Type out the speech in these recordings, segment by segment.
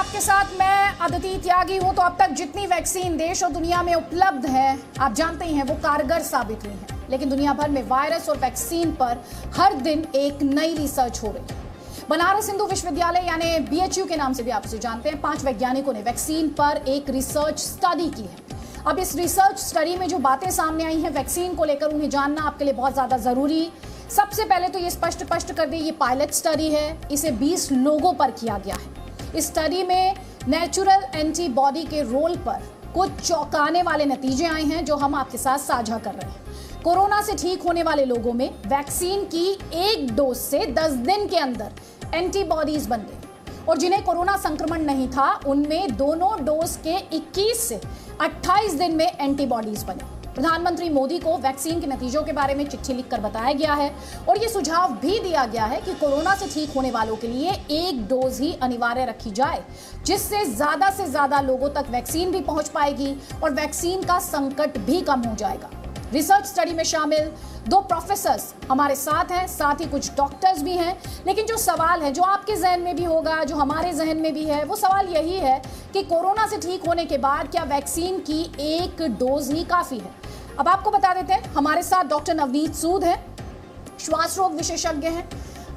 आपके साथ मैं अदिति त्यागी हूं। तो अब तक जितनी वैक्सीन देश और दुनिया में उपलब्ध है, आप जानते ही हैं, वो कारगर साबित हुई है। लेकिन दुनिया भर में वायरस और वैक्सीन पर हर दिन एक नई रिसर्च हो रही है। बनारस हिंदू विश्वविद्यालय यानी BHU के नाम से भी आप उसे जानते हैं, 5 वैज्ञानिकों ने वैक्सीन पर एक रिसर्च स्टडी की है। अब इस रिसर्च स्टडी में जो बातें सामने आई हैं वैक्सीन को लेकर, उन्हें जानना आपके लिए बहुत ज्यादा जरूरी। सबसे पहले तो ये स्पष्ट कर दे, ये पायलट स्टडी है, इसे 20 लोगों पर किया गया है। इस स्टडी में नेचुरल एंटीबॉडी के रोल पर कुछ चौंकाने वाले नतीजे आए हैं जो हम आपके साथ साझा कर रहे हैं। कोरोना से ठीक होने वाले लोगों में वैक्सीन की एक डोज से 10 दिन के अंदर एंटीबॉडीज बन गई और जिन्हें कोरोना संक्रमण नहीं था उनमें दोनों डोज के 21 से 28 दिन में एंटीबॉडीज बने। प्रधानमंत्री मोदी को वैक्सीन के नतीजों के बारे में चिट्ठी लिखकर बताया गया है और ये सुझाव भी दिया गया है कि कोरोना से ठीक होने वालों के लिए एक डोज ही अनिवार्य रखी जाए, जिससे ज्यादा लोगों तक वैक्सीन भी पहुंच पाएगी और वैक्सीन का संकट भी कम हो जाएगा। रिसर्च स्टडी में शामिल 2 प्रोफेसर्स हमारे साथ हैं, साथ ही कुछ डॉक्टर्स भी हैं। लेकिन जो सवाल है, जो आपके जहन में भी होगा, जो हमारे जहन में भी है, वो सवाल यही है कि कोरोना से ठीक होने के बाद क्या वैक्सीन की एक डोज ही काफी है? अब आपको बता देते हैं, हमारे साथ डॉक्टर नवनीत सूद हैं, श्वास रोग विशेषज्ञ हैं।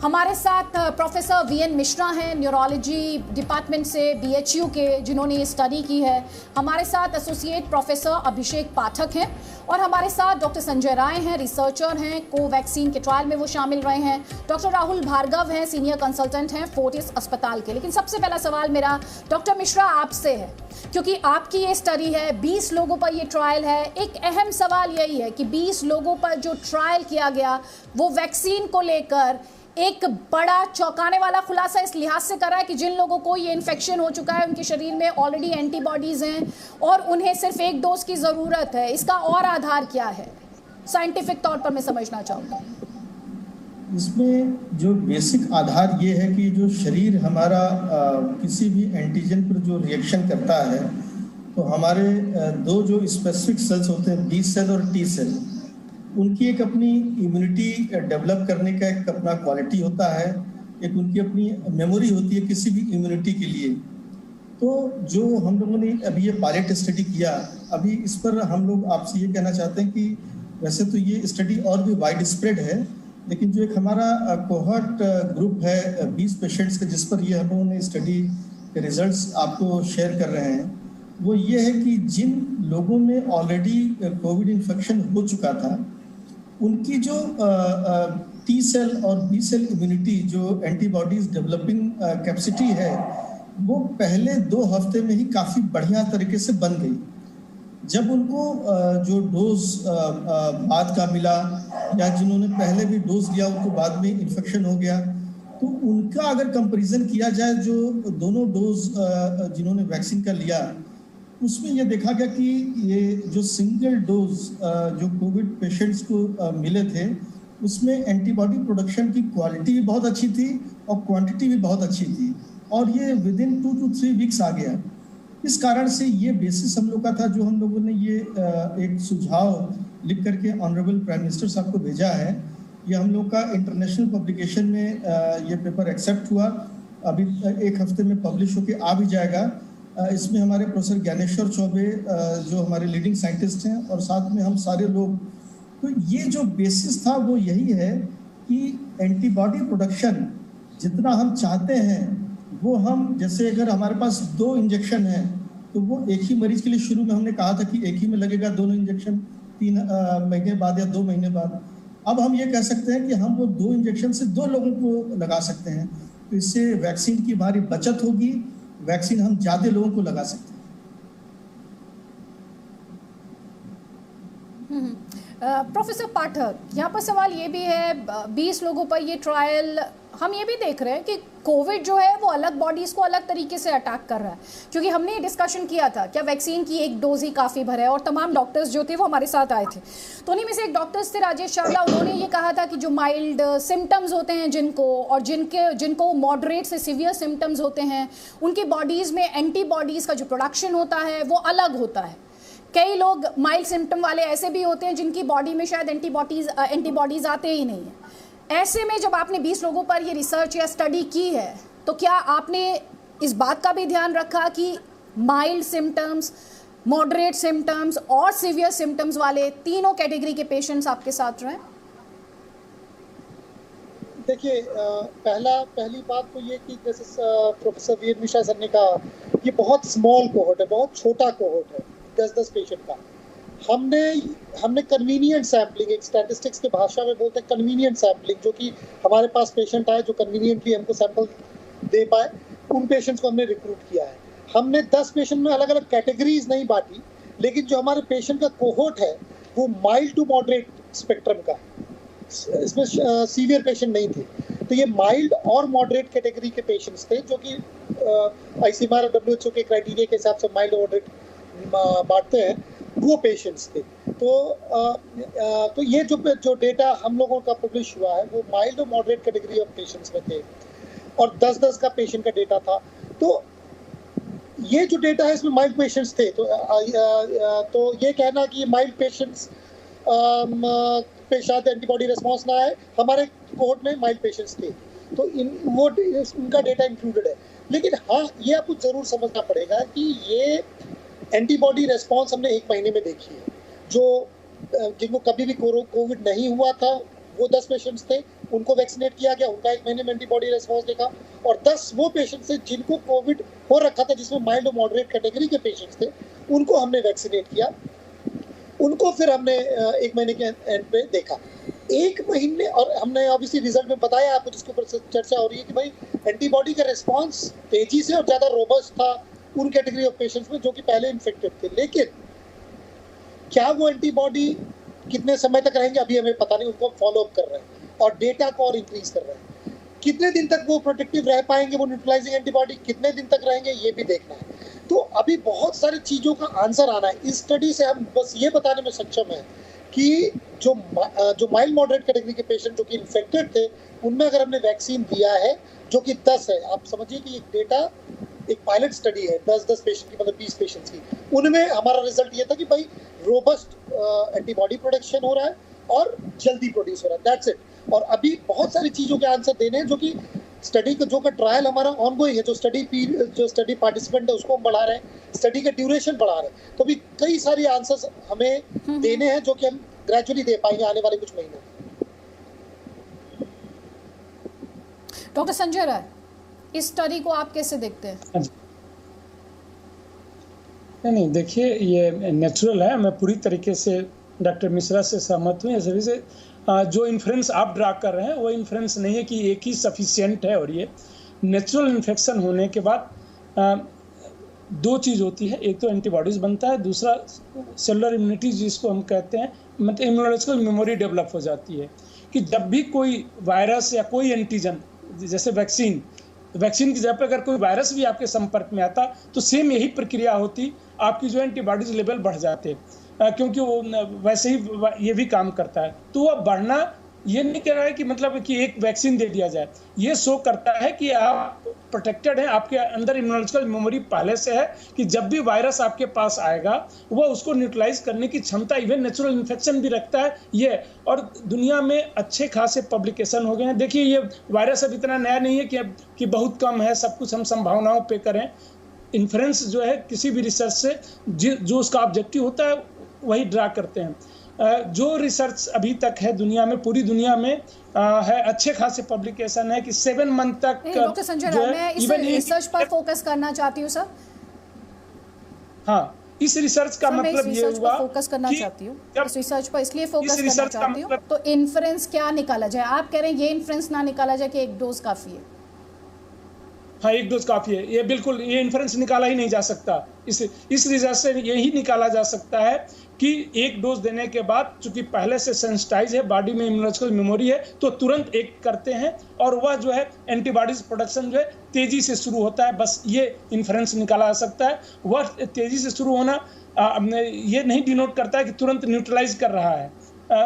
हमारे साथ प्रोफेसर VN मिश्रा हैं, न्यूरोलॉजी डिपार्टमेंट से BHU के, जिन्होंने ये स्टडी की है। हमारे साथ एसोसिएट प्रोफेसर अभिषेक पाठक हैं और हमारे साथ डॉक्टर संजय राय हैं, रिसर्चर हैं, कोवैक्सीन के ट्रायल में वो शामिल रहे हैं। डॉक्टर राहुल भार्गव हैं, सीनियर कंसल्टेंट हैं फोर्टिस अस्पताल के। लेकिन सबसे पहला सवाल मेरा डॉक्टर मिश्रा आपसे है, क्योंकि आपकी ये स्टडी है, 20 लोगों पर ये ट्रायल है। एक अहम सवाल यही है कि 20 लोगों पर जो ट्रायल किया गया वो वैक्सीन को लेकर एक बड़ा चौंकाने वाला खुलासा इस लिहाज से करा है कि जिन लोगों को ये इन्फेक्शन हो चुका है, उनके शरीर में ऑलरेडी एंटीबॉडीज हैं और उन्हें सिर्फ एक डोज की ज़रूरत है। इसका और आधार क्या है, साइंटिफिक तौर पर मैं समझना चाहूँगा। इसमें जो बेसिक आधार ये है कि जो शरीर हमारा किसी भी एंटीजन पर जो रिएक्शन करता है, तो हमारे 2 जो स्पेसिफिक सेल्स होते हैं, B सेल और T सेल, उनकी एक अपनी इम्यूनिटी डेवलप करने का एक अपना क्वालिटी होता है, एक उनकी अपनी मेमोरी होती है किसी भी इम्यूनिटी के लिए। तो जो हम लोगों ने अभी ये पायलट स्टडी किया, अभी इस पर हम लोग आपसे ये कहना चाहते हैं कि वैसे तो ये स्टडी और भी वाइड स्प्रेड है, लेकिन जो एक हमारा कोहर्ट ग्रुप है 20 पेशेंट्स का, जिस पर ये हम लोगों ने स्टडी के रिजल्ट्स आपको शेयर कर रहे हैं, वो ये है कि जिन लोगों में ऑलरेडी कोविड इन्फेक्शन हो चुका था, उनकी जो T सेल और B सेल इम्यूनिटी, जो एंटीबॉडीज डेवलपिंग कैपेसिटी है, वो पहले 2 हफ्ते में ही काफ़ी बढ़िया तरीके से बन गई। जब उनको जो डोज बाद का मिला या जिन्होंने पहले भी डोज लिया उनको बाद में इन्फेक्शन हो गया, तो उनका अगर कंपैरिजन किया जाए, जो दोनों डोज जिन्होंने वैक्सीन का लिया, उसमें यह देखा गया कि ये जो सिंगल डोज जो कोविड पेशेंट्स को मिले थे, उसमें एंटीबॉडी प्रोडक्शन की क्वालिटी भी बहुत अच्छी थी और क्वांटिटी भी बहुत अच्छी थी, और ये विदिन 2 to 3 वीक्स आ गया। इस कारण से ये बेसिस हम लोग का था, जो हम लोगों ने ये एक सुझाव लिख करके ऑनरेबल प्राइम मिनिस्टर साहब को भेजा है। ये हम लोग का इंटरनेशनल पब्लिकेशन में ये पेपर एक्सेप्ट हुआ, अभी 1 हफ्ते में पब्लिश होके आ भी जाएगा। इसमें हमारे प्रोफेसर ज्ञानेश्वर चौबे जो हमारे लीडिंग साइंटिस्ट हैं, और साथ में हम सारे लोग। तो ये जो बेसिस था वो यही है कि एंटीबॉडी प्रोडक्शन जितना हम चाहते हैं, वो हम, जैसे अगर हमारे पास 2 इंजेक्शन हैं, तो वो एक ही मरीज के लिए शुरू में हमने कहा था कि एक ही में लगेगा दोनों इंजेक्शन 3 महीने बाद या 2 महीने बाद। अब हम ये कह सकते हैं कि हम वो 2 इंजेक्शन से 2 लोगों को लगा सकते हैं। तो इससे वैक्सीन की हमारी बचत होगी, वैक्सीन हम ज़्यादा लोगों को लगा सकते हैं। प्रोफेसर पाठक, यहाँ पर सवाल ये भी है, 20 लोगों पर ये ट्रायल, हम ये भी देख रहे हैं कि कोविड जो है वो अलग बॉडीज को अलग तरीके से अटैक कर रहा है। क्योंकि हमने डिस्कशन किया था क्या वैक्सीन की एक डोज ही काफ़ी भर है, और तमाम डॉक्टर्स जो थे वो हमारे साथ आए थे। तो उन्हीं में से एक डॉक्टर्स थे राजेश चावला, उन्होंने ये कहा था कि जो माइल्ड सिम्टम्स होते हैं जिनको, और जिनको मॉडरेट से सीवियर सिम्टम्स होते हैं, उनकी बॉडीज़ में एंटीबॉडीज़ का जो प्रोडक्शन होता है वो अलग होता है। कई लोग माइल्ड सिम्टम वाले ऐसे भी होते हैं जिनकी बॉडी में शायद एंटीबॉडीज़ आते ही नहीं हैं। ऐसे में जब आपने 20 लोगों पर ये रिसर्च या स्टडी की है, तो क्या आपने इस बात का भी ध्यान रखा कि माइल्ड सिम्टम्स, मॉडरेट सिम्टम्स और सीवियर सिम्टम्स वाले तीनों कैटेगरी के पेशेंट्स आपके साथ रहें? देखिए, पहली बात तो ये कि जैसे प्रोफेसर वीर मिश्रा सर ने कहा, ये बहुत स्मॉल कोहोर्ट है, बहुत छोटा कोहोर्ट है, 10-10 पेशेंट का। हमने कन्वीनियंट सैम्पलिंग, एक स्टैटिस्टिक्स के भाषा में बोलते हैं कन्वीनियंट सैम्पलिंग, जो कि हमारे पास पेशेंट आए जो कन्वीनियंटली हमको सैंपल दे पाए, उन पेशेंट्स को हमने रिक्रूट किया है। हमने 10 पेशेंट में अलग अलग कैटेगरीज नहीं बांटी, लेकिन जो हमारे पेशेंट का कोहोर्ट है वो माइल्ड टू मॉडरेट स्पेक्ट्रम का, इसमें सीवियर पेशेंट नहीं थे। तो ये माइल्ड और मॉडरेट कैटेगरी के पेशेंट्स थे, जो कि ICMR और WHO के क्राइटेरिया के हिसाब से माइल्ड और मॉडरेट बांटते हैं, वो पेशेंट्स थे। तो ये जो डेटा हम लोगों का पब्लिश हुआ है वो माइल्ड और मॉडरेट कैटेगरी ऑफ पेशेंट्स में थे, और 10-10 का पेशेंट का डेटा था। तो ये जो डेटा है इसमें माइल्ड पेशेंट्स थे, तो ये कहना कि माइल्ड पेशेंट्स पे शायद एंटीबॉडी रिस्पॉन्स ना आए, हमारे कोहोर्ट में माइल्ड पेशेंट्स थे, तो उनका डेटा इंक्लूडेड है। लेकिन हाँ, ये आपको जरूर समझना पड़ेगा कि ये एंटीबॉडी रिस्पॉन्स हमने 1 महीने में देखी है। जो जिनको कभी भी कोविड नहीं हुआ था वो 10 पेशेंट्स थे, उनको वैक्सीनेट किया गया, उनका 1 महीने में एंटीबॉडी रिस्पॉन्स देखा। और 10 वो पेशेंट्स थे जिनको कोविड हो रखा था, जिसमें माइल्ड और मॉडरेट कैटेगरी के पेशेंट्स थे, उनको हमने वैक्सीनेट किया, उनको फिर हमने 1 महीने के एंड पे देखा। 1 महीने, और हमने ऑब्वियसली रिजल्ट में बताया आपको, जिसके ऊपर चर्चा हो रही है कि भाई एंटीबॉडी का रिस्पॉन्स तेजी से और ज़्यादा रोबस्ट था उन कैटेगरी ऑफ पेशेंट्स में जो कि पहले इन्फेक्टेड थे। लेकिन क्या वो एंटीबॉडी कितने समय तक रहेंगे अभी हमें पता नहीं, उनको फॉलो अप कर रहे हैं और डेटा को और इंक्रीज कर रहे हैं। कितने दिन तक वो प्रोटेक्टिव रह पाएंगे, वो न्यूट्रलाइजिंग एंटीबॉडी कितने दिन तक रहेंगे, ये भी देखना है। तो अभी बहुत सारी चीज़ों का आंसर आना है। इस स्टडी से हम बस ये बताने में सक्षम है कि जो माइल्ड मॉडरेट कैटेगरी के पेशेंट जो कि इन्फेक्टेड थे, उनमें अगर हमने वैक्सीन दिया है, जो कि 10 है, आप समझिए कि एक डेटा, एक पायलट स्टडी है 10-10 पेशेंट की, मतलब 20 पेशेंट्स की, उनमें हमारा रिजल्ट ये था कि भाई रोबस्ट एंटीबॉडी प्रोडक्शन हो रहा है और जल्दी प्रोड्यूस हो रहा है, दैट्स इट। और अभी बहुत सारी चीज़ों के आंसर देने हैं, जो कि स्टडी का ट्रायल हमारा ऑनगोइंग है, जो स्टडी पार्टिसिपेंट है उसको हम बढ़ा रहे हैं, स्टडी का ड्यूरेशन बढ़ा रहे हैं। तो अभी कई सारी आंसर्स हमें देने हैं, जो कि हम ग्रेजुअली दे पाएंगे आने वाले कुछ महीनों में। डॉक्टर संजय राय, इस स्टडी को आप कैसे देखते हैं? नहीं, देखिए, ये नेचुरल है, मैं पूरी तरीके से डॉक्टर मिश्रा से सहमत हूँ। इस से जो इन्फ्रेंस आप ड्रा कर रहे हैं वो इन्फ्रेंस नहीं है कि एक ही सफिशिएंट है, और ये नेचुरल इन्फेक्शन होने के बाद 2 चीज़ होती है, एक तो एंटीबॉडीज़ बनता है, दूसरा सेलुलर इम्यूनिटी जिसको हम कहते हैं, मतलब इम्यूनोलॉजिकल मेमोरी डेवलप हो जाती है कि जब भी कोई वायरस या कोई एंटीजन, जैसे वैक्सीन की जगह पर अगर कोई वायरस भी आपके संपर्क में आता तो सेम यही प्रक्रिया होती, आपकी जो एंटीबॉडीज लेवल बढ़ जाते, क्योंकि वो वैसे ही ये भी काम करता है। तो वह बढ़ना ये नहीं कह रहा है कि मतलब कि एक वैक्सीन दे दिया जाए, ये शो करता है कि आप प्रोटेक्टेड हैं, आपके अंदर इम्यूनोलॉजिकल मेमोरी पहले से है कि जब भी वायरस आपके पास आएगा वो उसको न्यूट्रलाइज करने की क्षमता इवन नेचुरल इन्फेक्शन भी रखता है ये। और दुनिया में अच्छे खासे पब्लिकेशन हो गए हैं। देखिए, ये वायरस अब इतना नया नहीं है कि बहुत कम है, सब कुछ हम संभावनाओं पे करें। इन्फ्रेंस जो है किसी भी रिसर्च से जो उसका ऑब्जेक्टिव होता है वही ड्रा करते हैं। जो रिसर्च अभी तक है दुनिया में, पूरी दुनिया में है, अच्छे खासे पब्लिकेशन है कि 7 मंथ तक। डॉक्टर संजय राय, मैं इस रिसर्च पर फोकस करना चाहती हूँ सर। हाँ, इस रिसर्च का मतलब ये हुआ, फोकस करना चाहती हूँ इस रिसर्च पर, इसलिए फोकस करना चाहती हूँ। तो इन्फ्रेंस क्या निकाला जाए? आप कह रहे हैं ये इन्फ्रेंस ना निकाला जाए कि 1 डोज काफी है? हाँ, 1 डोज काफी है। ये बिल्कुल, ये इन्फ्रेंस निकाला ही नहीं जा सकता। इस रिजल्ट से यही निकाला जा सकता है कि 1 डोज देने के बाद, चूंकि पहले से सेंसिटाइज है, बॉडी में इम्यूनोलॉजिकल मेमोरी है, तो तुरंत एक करते हैं और वह जो है एंटीबॉडीज प्रोडक्शन जो है तेजी से शुरू होता है। बस ये इन्फ्रेंस निकाला जा सकता है। वह तेजी से शुरू होना ये नहीं डिनोट करता है कि तुरंत न्यूट्रलाइज कर रहा है।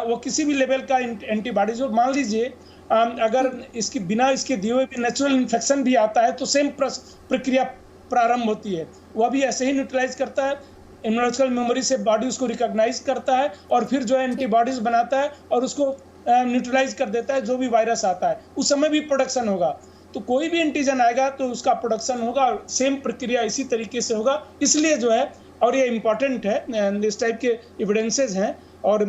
वो किसी भी लेवल का एंटीबॉडीज, मान लीजिए अगर इसकी बिना इसके दिए हुए भी नेचुरल इन्फेक्शन भी आता है तो सेम प्रक्रिया प्रारंभ होती है। वह भी ऐसे ही न्यूट्रलाइज करता है, इम्यूनोलॉजिकल मेमोरी से बॉडी उसको रिकॉग्नाइज करता है और फिर जो है एंटीबॉडीज बनाता है और उसको न्यूट्रलाइज कर देता है जो भी वायरस आता है, उस समय भी प्रोडक्शन होगा। तो कोई भी एंटीजन आएगा तो उसका प्रोडक्शन होगा और सेम प्रक्रिया इसी तरीके से होगा। इसलिए जो है, और ये इम्पॉर्टेंट है, इस टाइप के एविडेंसेस हैं, और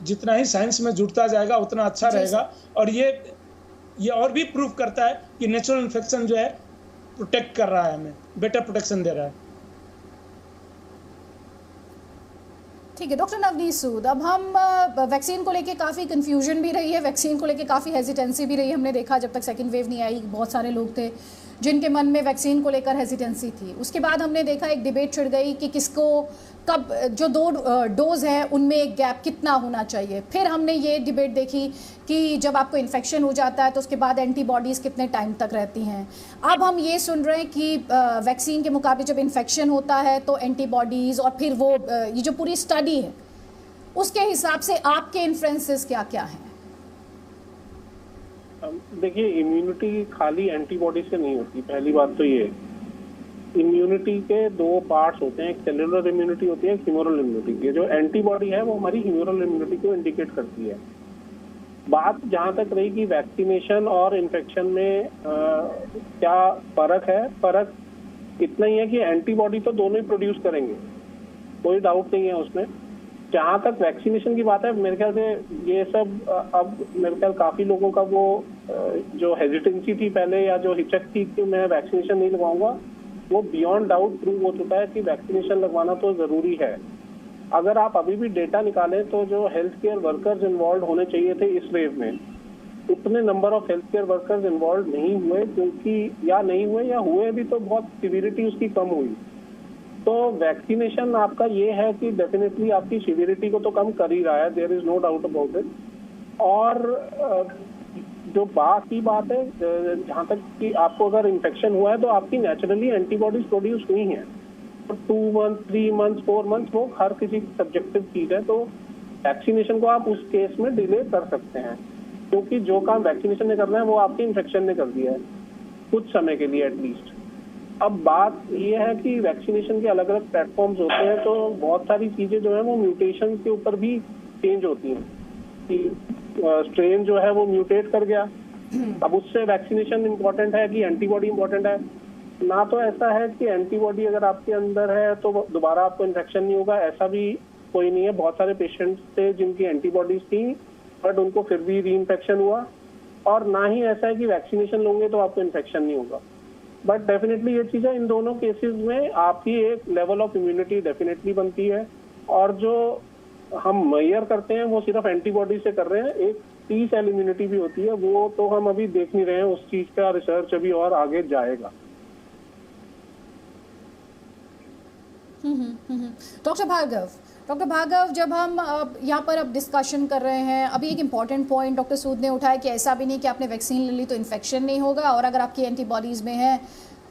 जितना ही साइंस में जुड़ता जाएगा उतना अच्छा रहेगा। और ये और भी प्रूफ करता है कि नेचुरल इन्फेक्शन जो है प्रोटेक्ट कर रहा है, हमें बेटर प्रोटेक्शन दे रहा है। ठीक है डॉक्टर नवनीत सूद, अब हम वैक्सीन को लेके काफ़ी कंफ्यूजन भी रही है, वैक्सीन को लेके काफ़ी हेजिटेंसी भी रही है। हमने देखा जब तक सेकंड वेव नहीं आई, बहुत सारे लोग थे जिनके मन में वैक्सीन को लेकर हेजिटेंसी थी। उसके बाद हमने देखा एक डिबेट छिड़ गई कि किसको कब, जो 2 डोज है उनमें गैप कितना होना चाहिए। फिर हमने ये डिबेट देखी कि जब आपको इन्फेक्शन हो जाता है तो उसके बाद एंटीबॉडीज़ कितने टाइम तक रहती हैं। अब हम ये सुन रहे हैं कि वैक्सीन के मुकाबले जब इन्फेक्शन होता है तो एंटीबॉडीज़, और फिर वो ये जो पूरी स्टडी है उसके हिसाब से आपके इन्फ्रेंसेस क्या क्या हैं? देखिए, इम्यूनिटी खाली एंटीबॉडी से नहीं होती। पहली बात तो ये, इम्यूनिटी के 2 पार्ट्स होते हैं, एक सेलुलर इम्यूनिटी होती है, एक ह्यूमरल इम्यूनिटी। ये जो एंटीबॉडी है वो हमारी ह्यूमरल इम्यूनिटी को इंडिकेट करती है। बात जहाँ तक रही कि वैक्सीनेशन और इन्फेक्शन में क्या फर्क है, फर्क इतना ही है कि एंटीबॉडी तो दोनों ही प्रोड्यूस करेंगे, कोई डाउट नहीं है उसमें। जहाँ तक वैक्सीनेशन की बात है, मेरे ख्याल से ये सब अब मेरे ख्याल काफी लोगों का वो जो हेजिटेंसी थी पहले, या जो हिचक थी कि मैं वैक्सीनेशन नहीं लगवाऊंगा, वो बियॉन्ड डाउट प्रूव हो चुका है कि वैक्सीनेशन लगवाना तो जरूरी है। अगर आप अभी भी डेटा निकालें तो जो हेल्थ केयर वर्कर्स इन्वॉल्व होने चाहिए थे इस वेव में, उतने number of health care workers involve नहीं हुए, क्योंकि या नहीं हुए या हुए भी तो बहुत सिविरिटी उसकी कम हुई। तो वैक्सीनेशन आपका ये है कि डेफिनेटली आपकी सिविरिटी को तो कम कर ही रहा है, there is no doubt about it. और जो बाकी बात है, जहाँ तक कि आपको अगर इन्फेक्शन हुआ है तो आपकी नेचुरली एंटीबॉडीज प्रोड्यूस हुई हैं, 2 मंथ 3 मंथ 4 मंथ, वो हर किसी की सब्जेक्टिव चीज है। तो वैक्सीनेशन को आप उस केस में डिले कर सकते हैं, क्योंकि जो काम वैक्सीनेशन ने करना है वो आपके इन्फेक्शन ने कर दिया है, कुछ समय के लिए एटलीस्ट। अब बात ये है कि वैक्सीनेशन के अलग अलग प्लेटफॉर्म्स होते हैं, तो बहुत सारी चीजें जो है वो म्यूटेशन के ऊपर भी चेंज होती हैं कि स्ट्रेन जो है वो म्यूटेट कर गया। अब उससे वैक्सीनेशन इम्पोर्टेंट है कि एंटीबॉडी इम्पोर्टेंट है ना? तो ऐसा है कि एंटीबॉडी अगर आपके अंदर है तो दोबारा आपको इन्फेक्शन नहीं होगा, ऐसा भी कोई नहीं है। बहुत सारे पेशेंट्स थे जिनकी एंटीबॉडीज थी बट उनको फिर भी री इन्फेक्शन हुआ, और ना ही ऐसा है कि वैक्सीनेशन लोगे तो आपको इन्फेक्शन नहीं होगा। बट डेफिनेटली ये चीजें इन दोनों केसेस में आपकी एक लेवल ऑफ इम्यूनिटी डेफिनेटली बनती है, और जो हम मेजर करते हैं वो सिर्फ एंटीबॉडी से कर रहे हैं। एक टी सेल इम्यूनिटी भी होती है, वो तो हम अभी देख नहीं रहे हैं, उस चीज का रिसर्च अभी और आगे जाएगा। डॉक्टर भार्गव, जब हम यहाँ पर अब डिस्कशन कर रहे हैं, अभी एक इम्पॉर्टेंट पॉइंट डॉक्टर सूद ने उठाया कि ऐसा भी नहीं कि आपने वैक्सीन ले ली तो इन्फेक्शन नहीं होगा, और अगर आपकी एंटीबॉडीज़ में है,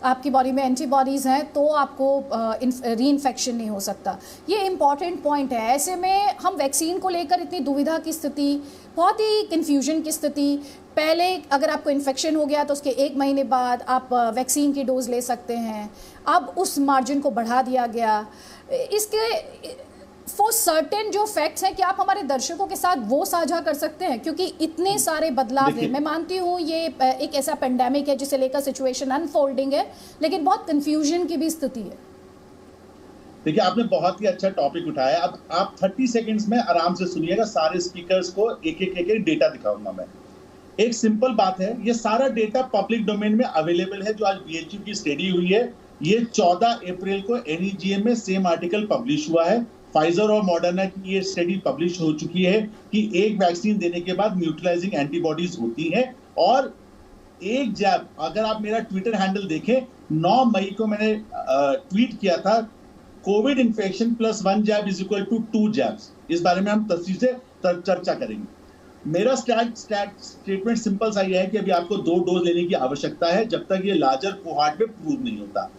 आपकी बॉडी में एंटीबॉडीज़ हैं तो आपको री इन्फेक्शन नहीं हो सकता। ये इम्पॉर्टेंट पॉइंट है। ऐसे में हम वैक्सीन को लेकर इतनी दुविधा की स्थिति, बहुत ही कन्फ्यूजन की स्थिति, पहले अगर आपको इन्फेक्शन हो गया तो उसके 1 महीने बाद आप वैक्सीन की डोज ले सकते हैं, अब उस मार्जिन को बढ़ा दिया गया। इसके फॉर सर्टेन जो फैक्ट्स हैं कि आप हमारे दर्शकों के साथ वो साझा कर सकते हैं, क्योंकि इतने सारे बदलाव हैं। मैं मानती हूँ ये एक ऐसा पेंडेमिक है जिसे लेकर सिचुएशन अनफोल्डिंग है, लेकिन बहुत कंफ्यूजन की भी स्थिति है। देखिए, आपने बहुत ही अच्छा टॉपिक उठाया। अब आप 30 सेकंड्स में आराम से सुनिएगा, सारे स्पीकर्स को एक एक डेटा दिखाऊंगा मैं। एक सिंपल बात है, ये सारा डेटा पब्लिक डोमेन में अवेलेबल है, जो आज बीएचयू की स्टडी हुई है। ये 14 अप्रैल को NEJM में सेम आर्टिकल पब्लिश हुआ है। फाइजर और मॉडर्ना की ये स्टडी पब्लिश हो चुकी है कि एक वैक्सीन देने के बाद न्यूट्रलाइजिंग एंटीबॉडीज होती हैं, और एक जैब, अगर आप मेरा ट्विटर हैंडल देखें, 9 मई को मैंने ट्वीट किया था, COVID infection +1 jab is equal to 2 jabs. इस बारे में हम तफसील से चर्चा करेंगे। मेरा स्टेटमेंट सिंपल सा ये है कि अभी आपको 2 डोज लेने की आवश्यकता है, जब तक ये लार्जर कोहॉर्ट में प्रूव नहीं होता।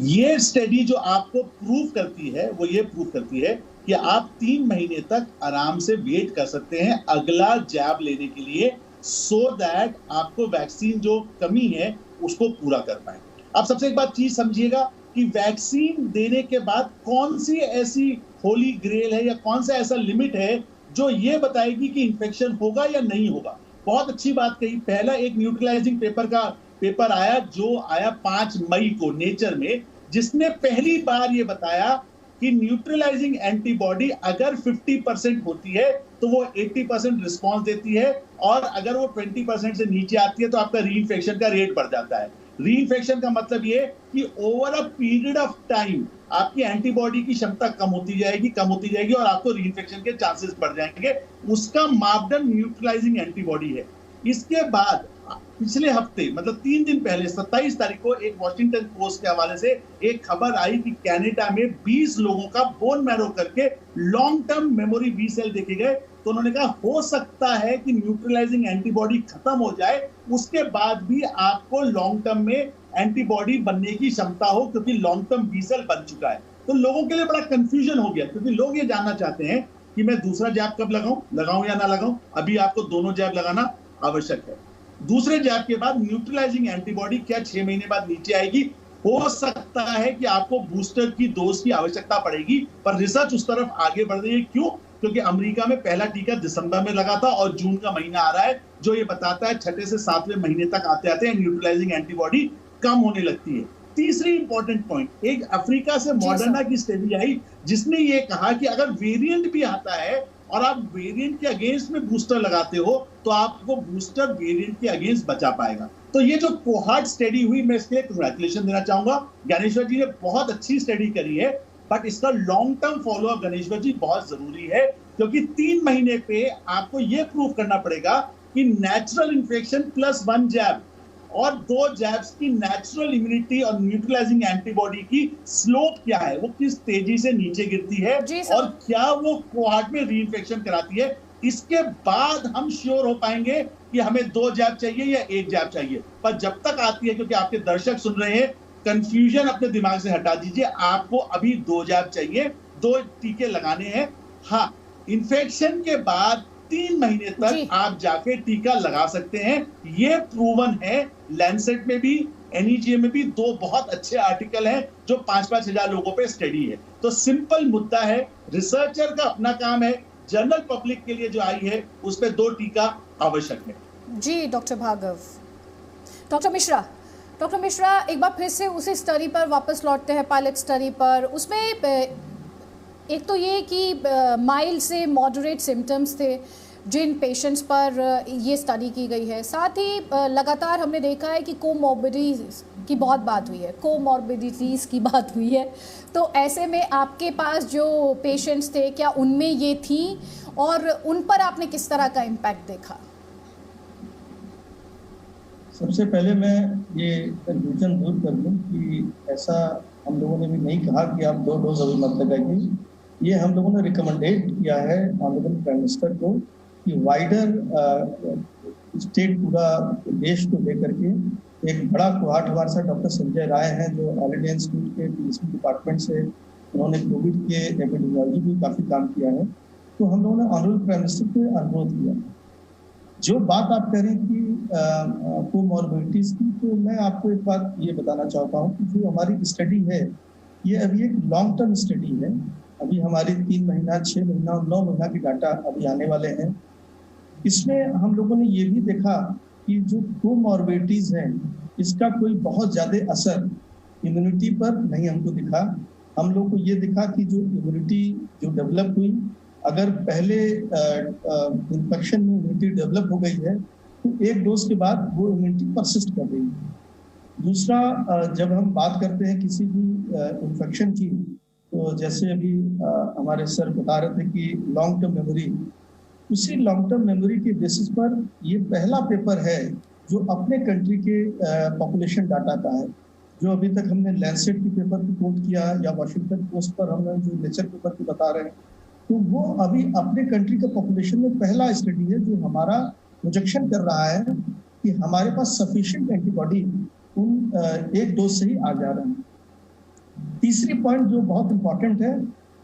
ये स्टडी जो आपको प्रूव करती है, वो ये प्रूव करती है कि आप 3 महीने तक आराम से वेट कर सकते हैं अगला जैब लेने के लिए, सो दैट आपको वैक्सीन जो कमी है उसको पूरा कर पाए। अब सबसे एक बात चीज समझिएगा कि वैक्सीन देने के बाद कौन सी ऐसी होली ग्रेल है या कौन सा ऐसा लिमिट है जो ये बताएगी कि इंफेक्शन होगा या नहीं होगा। बहुत अच्छी बात कही। पहला एक न्यूट्रलाइजिंग पेपर आया जो आया 5 मई को नेचर में, जिसने पहली बार ये बताया कि न्यूट्रलाइजिंग एंटीबॉडी अगर 50% होती है तो वो 80% रिस्पॉन्स देती है, और अगर वो 20% से नीचे आती है तो आपका रीइंफेक्शन का रेट बढ़ जाता है। रीइंफेक्शन का मतलब ये कि over a period of time आपकी एंटीबॉडी की क्षमता कम होती जाएगी और आपको रीइंफेक्शन के चांसेस बढ़ जाएंगे। उसका मापदंड न्यूट्रलाइजिंग एंटीबॉडी है। इसके बाद पिछले हफ्ते मतलब 3 दिन पहले 27 तारीख को एक वॉशिंगटन पोस्ट के हवाले से एक खबर आई कि कनाडा में 20 लोगों का बोन मैरो करके long term memory B cell देखे गए। तो उन्होंने कहा हो सकता है कि न्यूट्रलाइजिंग एंटीबॉडी खत्म हो जाए, उसके बाद भी आपको लॉन्ग टर्म में एंटीबॉडी बनने की क्षमता हो, क्योंकि लॉन्ग टर्म बी सेल बन चुका है। तो लोगों के लिए बड़ा कंफ्यूजन हो गया, क्योंकि लोग ये जानना चाहते हैं कि मैं दूसरा जैब कब लगाऊं या ना लगाऊं। अभी आपको दोनों जैब लगाना आवश्यक है। दूसरे जैब के बाद न्यूट्रलाइजिंग एंटीबॉडी क्या 6 महीने बाद नीचे आएगी? हो सकता है कि आपको बूस्टर की डोज की आवश्यकता पड़ेगी, पर रिसर्च उस तरफ आगे बढ़ रही है। क्यों? क्योंकि अमेरिका में पहला टीका दिसंबर में लगा था और जून का महीना आ रहा है, जो ये बताता है 6 से 7वें महीने तक आते आते न्यूट्रलाइजिंग एंटीबॉडी कम होने लगती है। तीसरी इंपॉर्टेंट पॉइंट, एक अफ्रीका से मॉडर्ना की स्टडी आई जिसने ये कहा कि अगर वेरिएंट भी आता है और आप वेरिएंट के अगेंस्ट में बूस्टर लगाते हो तो आपको बूस्टर वेरिएंट के अगेंस्ट बचा पाएगा। तो ये जो कोहार्ट स्टडी हुई, मैं इसके लिए कांग्रेचुलेशन देना चाहूंगा। ज्ञानेश्वर जी ने बहुत अच्छी स्टडी करी है, बट इसका लॉन्ग टर्म फॉलोअप ज्ञानेश्वर जी बहुत जरूरी है, क्योंकि 3 महीने पे आपको ये प्रूव करना पड़ेगा कि नेचुरल इन्फेक्शन प्लस 1 जैब और 2 जैब्स की नेचुरल इम्यूनिटी और न्यूट्रलाइजिंग एंटीबॉडी की स्लोप क्या है, वो किस तेजी से नीचे गिरती है और क्या वो कोहार्ट में रीइंफेक्शन कराती है। इसके बाद हम श्योर हो पाएंगे कि हमें 2 जैब चाहिए या 1 जैब चाहिए। पर जब तक आती है, क्योंकि आपके दर्शक सुन रहे हैं, कंफ्यूजन अपने दिमाग से हटा दीजिए। आपको अभी 2 जैब चाहिए, 2 टीके लगाने हैं। हाँ, इन्फेक्शन के बाद 3 महीने तक आप जाके टीका लगा सकते हैं। ये प्रूवन है। लैंसेट में भी, एनईजीए में भी 2 बहुत अच्छे आर्टिकल हैं जो 5-5 हजार लोगों पे स्टडी है। तो सिंपल मुद्दा है, रिसर्चर का अपना काम है, जनरल पब्लिक के लिए जो आई है उस पे 2 टीका आवश्यक है। जी डॉक्टर भार्गव। डॉक्टर मिश्रा एक बार फिर से उसी स्टडी पर वापस लौटते हैं, पायलट स्टडी पर। उसमें एक तो ये कि माइल्ड से मॉडरेट सिम्टम्स थे जिन पेशेंट्स पर ये स्टडी की गई है। साथ ही लगातार हमने देखा है कि कोमॉर्बिडिटीज़ की बहुत बात हुई है, कोमॉर्बिडिटीज़ की बात हुई है। तो ऐसे में आपके पास जो पेशेंट्स थे, क्या उनमें ये थी और उन पर आपने किस तरह का इम्पैक्ट देखा? सबसे पहले मैं ये कंफ्यूजन दूर कर दूं कि ऐसा हम लोगों ने भी नहीं कहा कि आप 2 डोज अभी मत लगाइए। ये हम लोगों ने रिकमेंडेड किया है ऑनरेबल प्राइम मिनिस्टर को कि वाइडर स्टेट पूरा देश को लेकर के एक बड़ा कोहार्ट हमारे साथ डॉक्टर संजय राय हैं जो ऑल इंस्टीट्यूट के पीएचडी डिपार्टमेंट से, उन्होंने कोविड के एपिडेमियोलॉजी भी काफ़ी काम किया है। तो हम लोगों ने ऑनरेबल प्राइम मिनिस्टर को अनुरोध किया। जो बात आप कह रहे हैं कि कोमॉर्बिडिटीज की, तो मैं आपको एक बात ये बताना चाहता हूँ कि जो हमारी स्टडी है ये अभी एक लॉन्ग टर्म स्टडी है। अभी हमारी 3 महीना, 6 महीना और 9 महीना की डाटा अभी आने वाले हैं। इसमें हम लोगों ने ये भी देखा कि जो कोमॉर्बिडिटीज हैं इसका कोई बहुत ज़्यादा असर इम्यूनिटी पर नहीं हमको दिखा। हम लोग को ये दिखा कि जो इम्यूनिटी जो डेवलप हुई, अगर पहले इन्फेक्शन में इम्यूनिटी डेवलप हो गई है तो 1 डोज के बाद वो इम्यूनिटी परसिस्ट कर रही है। दूसरा, जब हम बात करते हैं किसी भी इन्फेक्शन की, तो जैसे अभी हमारे सर बता रहे थे कि लॉन्ग टर्म मेमोरी, उसी लॉन्ग टर्म मेमोरी के बेसिस पर ये पहला पेपर है जो अपने कंट्री के पॉपुलेशन डाटा का है। जो अभी तक हमने लैंसेट के पेपर को कोट किया या वॉशिंगटन पोस्ट पर हमने जो नेचर पेपर को बता रहे हैं, तो वो अभी अपने कंट्री के पॉपुलेशन में पहला स्टडी है जो हमारा प्रोजेक्शन कर रहा है कि हमारे पास सफिशिएंट एंटीबॉडी उन 1 डोज से ही आ जा रहे हैं। तीसरी पॉइंट जो बहुत इम्पोर्टेंट है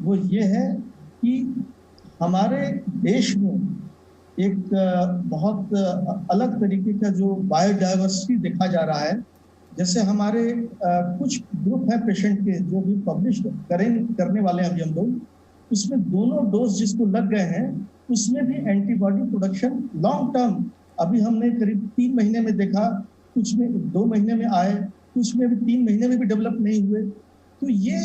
वो ये है कि हमारे देश में एक बहुत अलग तरीके का जो बायोडाइवर्सिटी देखा जा रहा है। जैसे हमारे कुछ ग्रुप है पेशेंट के जो भी पब्लिश करने वाले हैं अभी हम लोग, उसमें दोनों डोज जिसको लग गए हैं उसमें भी एंटीबॉडी प्रोडक्शन लॉन्ग टर्म अभी हमने करीब 3 महीने में देखा, कुछ में 2 महीने में आए, कुछ में भी 3 महीने में भी डेवलप नहीं हुए। तो ये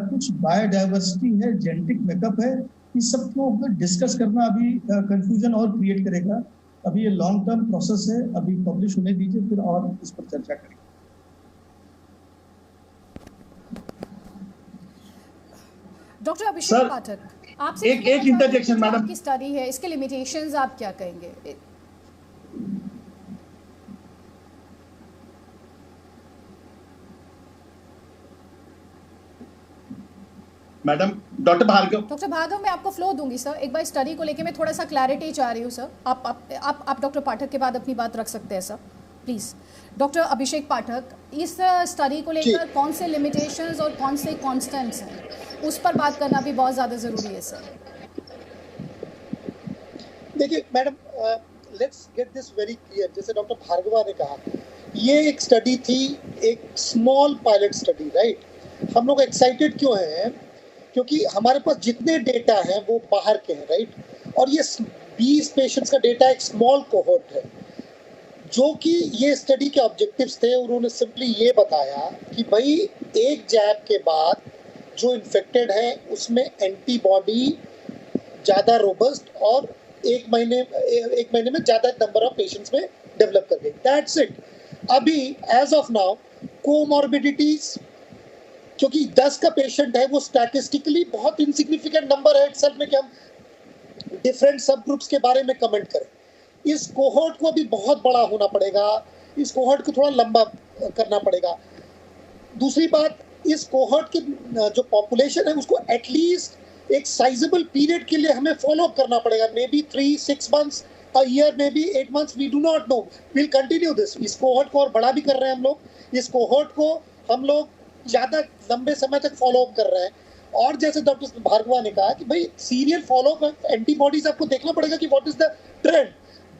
कुछ बायोडाइवर्सिटी है, जेनेटिक मेकअप है, इस सब को डिस्कस करना अभी कंफ्यूजन और क्रिएट करेगा। अभी ये लॉन्ग टर्म प्रोसेस है, अभी पब्लिश होने दीजिए, फिर और इस पर चर्चा करेंगे। डॉक्टर अभिषेक पाठक, आपसे एक इंटरजेक्शन मैडम, आपकी स्टडी है, इसके लिमिटेशंस आप क्या कहेंगे? मैडम डॉक्टर भार्गव मैं आपको फ्लो दूंगी सर। एक बार स्टडी को लेके मैं थोड़ा सा क्लैरिटी चाह रही हूँ सर। आप डॉक्टर पाठक के बाद अपनी बात रख सकते हैं सर, प्लीज। डॉक्टर अभिषेक पाठक, इस स्टडी को लेकर कौन से लिमिटेशंस और कौन से कॉन्स्टेंट्स हैं, उस पर बात करना भी बहुत ज़्यादा ज़रूरी है सर। देखिए madam, let's get this very clear. जैसे डॉक्टर भार्गवा ने कहा, ये एक स्टडी थी, एक स्मॉल पायलट स्टडी, राइट। हम लोग एक्साइटेड क्यों हैं? क्योंकि हमारे पास जितने डेटा हैं वो बाहर के हैं, राइट। और ये 20 पेशेंट्स का डेटा एक स्मॉल कोहोर्ट है। जो कि ये स्टडी के ऑब्जेक्टिव्स थे, उन्होंने सिंपली ये बताया कि भाई एक जैब के बाद जो इन्फेक्टेड है उसमें एंटीबॉडी ज़्यादा रोबस्ट और एक महीने में ज़्यादा नंबर ऑफ पेशेंट्स में डेवलप कर गई। That's it. अभी एज ऑफ नाउ कोमॉर्बिडिटीज, क्योंकि 10 का पेशेंट है, वो स्टैटिस्टिकली बहुत इनसिग्निफिकेंट नंबर है इटसेल्फ में कि हम डिफरेंट सब ग्रुप्स के बारे में कमेंट करें। इस कोहोर्ट को भी बहुत बड़ा होना पड़ेगा, इस कोहोर्ट को थोड़ा लंबा करना पड़ेगा। दूसरी बात, इस कोहोर्ट की जो पॉपुलेशन है उसको एटलीस्ट एक साइजेबल पीरियड के लिए हमें फॉलो अप करना पड़ेगा। Maybe 3-6 months, a year, maybe 8 months, we do not know. Will continue this. इस कोहोर्ट को और बड़ा भी कर रहे हैं हम लोग। इस कोहोर्ट को हम लोग ज़्यादा लंबे समय तक फॉलो अप कर रहे हैं। और जैसे डॉक्टर भार्गवा ने कहा कि भाई सीरियल फॉलो अप एंटीबॉडीज आपको देखना पड़ेगा कि what is the trend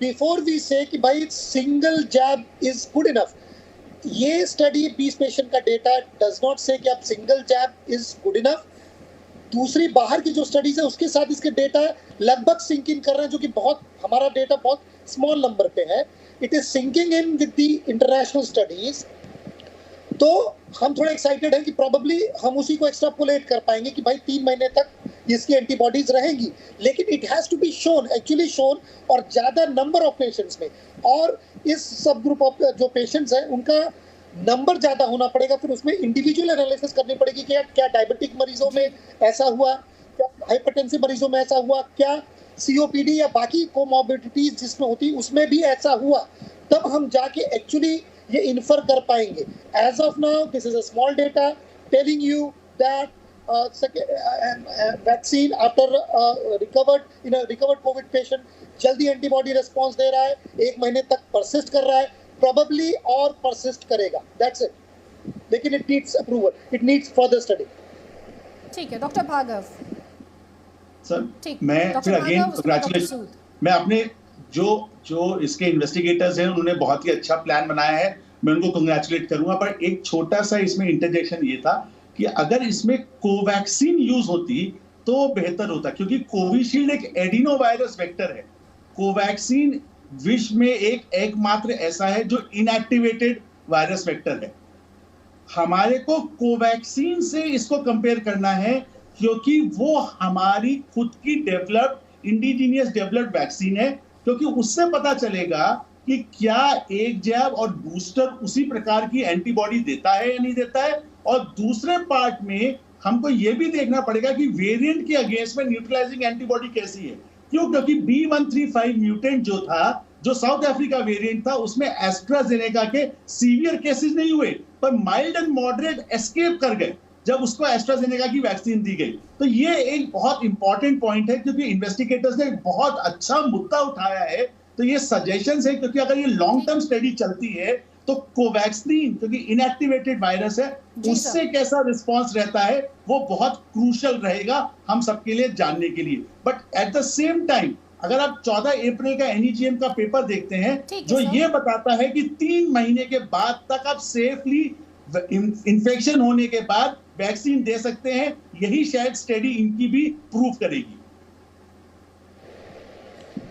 before we say कि भाई single jab is good enough. ये स्टडी 20 पेशेंट का डेटा डज नॉट से कि आप single jab is good enough. दूसरी बाहर की जो स्टडीज है उसके साथ इसके डेटा लगभग सिंक इन कर रहे हैं, जो कि बहुत, हमारा डेटा बहुत स्मॉल नंबर पे है। It is syncing in with the international studies. तो हम थोड़ा एक्साइटेड हैं कि प्रोबेबली हम उसी को एक्सट्रापोलेट कर पाएंगे कि भाई 3 महीने तक इसकी एंटीबॉडीज रहेंगी। लेकिन it has to be shown, actually shown, और ज्यादा नंबर ऑफ पेशेंट्स में। और इस सब ग्रुप ऑफ जो पेशेंट्स हैं उनका नंबर ज्यादा होना पड़ेगा। फिर उसमें इंडिविजुअल एनालिसिस करनी पड़ेगी कि क्या डायबिटिक मरीजों में ऐसा हुआ, क्या हाइपरटेंसिव मरीजों में ऐसा हुआ, क्या सीओपीडी या बाकी कोमॉर्बिडिटीज जिसमें होती उसमें भी ऐसा हुआ। तब हम जाके एक्चुअली ये इन्फर कर पाएंगे। As of now this is a small data telling you that vaccine after recovered COVID patient जल्दी एंटीबॉडी रिस्पॉन्स दे रहा है, 1 महीने तक परसिस्ट कर रहा है, प्रोबेबली और परसिस्ट करेगा। That's it. लेकिन it needs approval, it needs further study. ठीक है डॉक्टर भार्गव सर, मैं फिर अगेन कांग्रेचुलेशन, मैं अपने जो इसके इन्वेस्टिगेटर्स हैं उन्होंने बहुत ही अच्छा प्लान बनाया है, मैं उनको कांग्रेचुलेट करूंगा। पर एक छोटा सा इसमें इंटरजेक्शन ये था कि अगर इसमें कोवैक्सीन यूज होती तो बेहतर होता, क्योंकि कोविशील्ड एक एडिनो वायरस वेक्टर है। कोवैक्सीन विश्व में एकमात्र ऐसा है जो इनएक्टिवेटेड वायरस वेक्टर है। हमारे को कोवैक्सीन से इसको कंपेयर करना है, क्योंकि वो हमारी खुद की डेवलप्ड इंडिजीनियस डेवलप्ड वैक्सीन है। क्योंकि उससे पता चलेगा कि क्या एक जैब और बूस्टर उसी प्रकार की एंटीबॉडी देता है या नहीं देता है। और दूसरे पार्ट में हमको ये भी देखना पड़ेगा कि वेरिएंट के अगेंस्ट में न्यूट्रलाइजिंग एंटीबॉडी कैसी है। क्यों? क्योंकि B135 म्यूटेंट जो था, जो साउथ अफ्रीका वेरिएंट था, उसमें एस्ट्राजेनेका के सीवियर केसेस नहीं हुए, पर माइल्ड एंड मॉडरेट एस्केप कर गए जब उसको एस्ट्राजेनेका की वैक्सीन दी गई। तो ये एक बहुत इंपॉर्टेंट पॉइंट है, क्योंकि इन्वेस्टिगेटर्स ने बहुत अच्छा मुद्दा उठाया है। तो ये सजेशंस है, क्योंकि अगर ये लॉन्ग टर्म स्टडी चलती है तो कोवैक्सीन, क्योंकि इनएक्टिवेटेड वायरस है, उससे कैसा रिस्पॉन्स रहता है वो बहुत क्रूशल रहेगा हम सबके लिए जानने के लिए। But at the same time अगर आप 14 अप्रैल का NEGM का पेपर देखते हैं जो ये बताता है कि 3 महीने के बाद तक आप सेफली इन्फेक्शन होने के बाद वैक्सीन दे सकते हैं, यही शायद स्टडी इनकी भी प्रूव करेगी।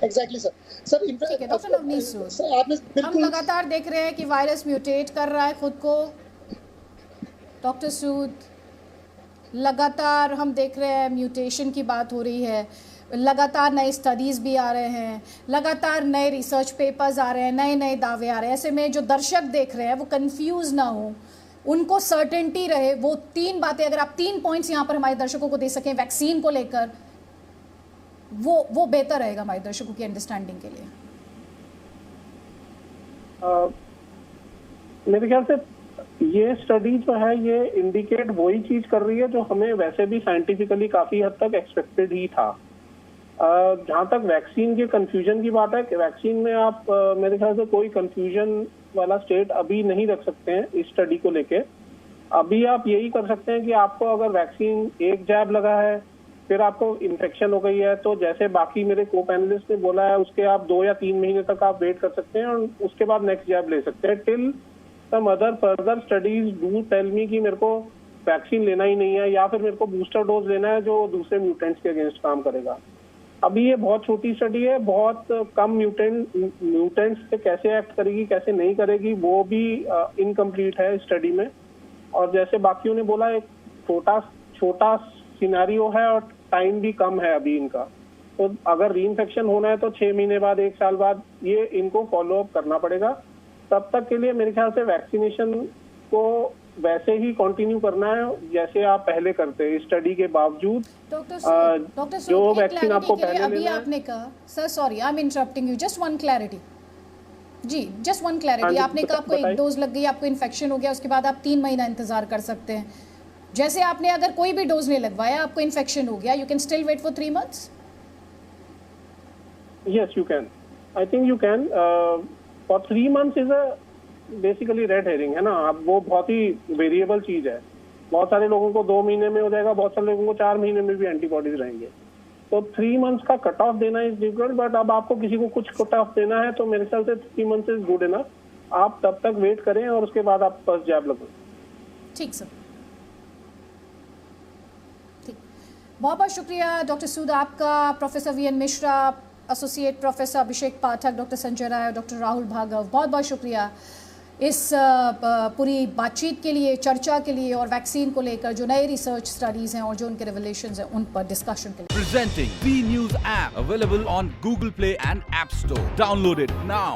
Exactly sir. सर ठीक है, डॉक्टर नवनीत सूद, सर आपने हम बिल्कुल लगातार देख रहे हैं कि वायरस म्यूटेट कर रहा है खुद को। डॉक्टर सूद, लगातार हम देख रहे हैं म्यूटेशन की बात हो रही है, लगातार नए स्टडीज़ भी आ रहे हैं, लगातार नए रिसर्च पेपर्स आ रहे हैं, नए नए दावे आ रहे हैं। ऐसे में जो दर्शक देख रहे हैं वो कंफ्यूज ना हो, उनको सर्टेनिटी रहे। वो 3 बातें, अगर आप 3 पॉइंट्स यहाँ पर हमारे दर्शकों को दे सकें वैक्सीन को लेकर, वो बेहतर रहेगा हमारे दर्शकों की अंडरस्टैंडिंग के लिए। मेरे ख्याल से ये स्टडी जो है ये इंडिकेट वही चीज कर रही है जो हमें वैसे भी साइंटिफिकली काफी हद तक एक्सपेक्टेड ही था। जहां तक वैक्सीन के कंफ्यूजन की बात है कि वैक्सीन में आप मेरे ख्याल से कोई कंफ्यूजन वाला स्टेट अभी नहीं रख सकते हैं इस स्टडी को लेके। अभी आप यही कर सकते हैं कि आपको अगर वैक्सीन एक जैब लगा है फिर आपको इन्फेक्शन हो गई है तो जैसे बाकी मेरे को पैनलिस्ट ने बोला है उसके आप 2 या 3 महीने तक आप वेट कर सकते हैं और उसके बाद नेक्स्ट जैब ले सकते हैं till some other further studies do tell me कि मेरे को वैक्सीन लेना ही नहीं है या फिर मेरे को बूस्टर डोज लेना है जो दूसरे म्यूटेंट्स के अगेंस्ट काम करेगा। अभी ये बहुत छोटी स्टडी है, बहुत कम म्यूटेंट्स से कैसे एक्ट करेगी कैसे नहीं करेगी वो भी इनकम्प्लीट है स्टडी में। और जैसे बाकियों ने बोला एक छोटा सिनेरियो है और टाइम भी कम है अभी इनका, तो अगर री इन्फेक्शन होना है तो 6 महीने बाद 1 साल बाद ये इनको फॉलो अप करना पड़ेगा। तब तक के लिए मेरे ख्याल से वैक्सीनेशन को वैसे ही कंटिन्यू करना है जैसे आप पहले करते हैं स्टडी के बावजूद। डॉक्टर जो वैक्सीन आपको पहले अभी लेना है। आपने कहा, sir sorry I am interrupting you, just one clarity जी, जस्ट वन क्लैरिटी। आपने कहा आपको 1 डोज लग गई, आपको इन्फेक्शन हो गया, उसके बाद आप 3 महीना इंतजार कर सकते हैं। जैसे आपने अगर कोई भी डोज नहीं लगवाया, आपको इन्फेक्शन हो गया, you can still wait for 3 months? Yes, you can. I think you can. For 3 months is a basically red herring है ना। अब वो बहुत ही वेरिएबल चीज है। बहुत सारे लोगों को 2 महीने में हो जाएगा, बहुत सारे लोगों को 4 महीने में भी एंटीबॉडीज रहेंगे। तो 3 months का कट ऑफ देना इज डिफिकल्ट, बट अब आपको किसी को कुछ कट ऑफ देना है तो मेरे ख्याल से 3 months इज गुड इनफ। आप तब तक वेट करें और उसके बाद आप फर्स्ट जैब लगवाएं। ठीक सर, ठीक, बहुत बहुत शुक्रिया डॉक्टर सूद आपका, professor V N Mishra, associate professor Abhishek Pathak, doctor Sanjay Rai और डॉक्टर राहुल भार्गव, बहुत बहुत शुक्रिया इस पूरी बातचीत के लिए, चर्चा के लिए और वैक्सीन को लेकर जो नए रिसर्च स्टडीज हैं और जो उनके रिवलेशंस हैं उन पर डिस्कशन के लिए। Presenting V News app available on Google Play and App Store. Download it now.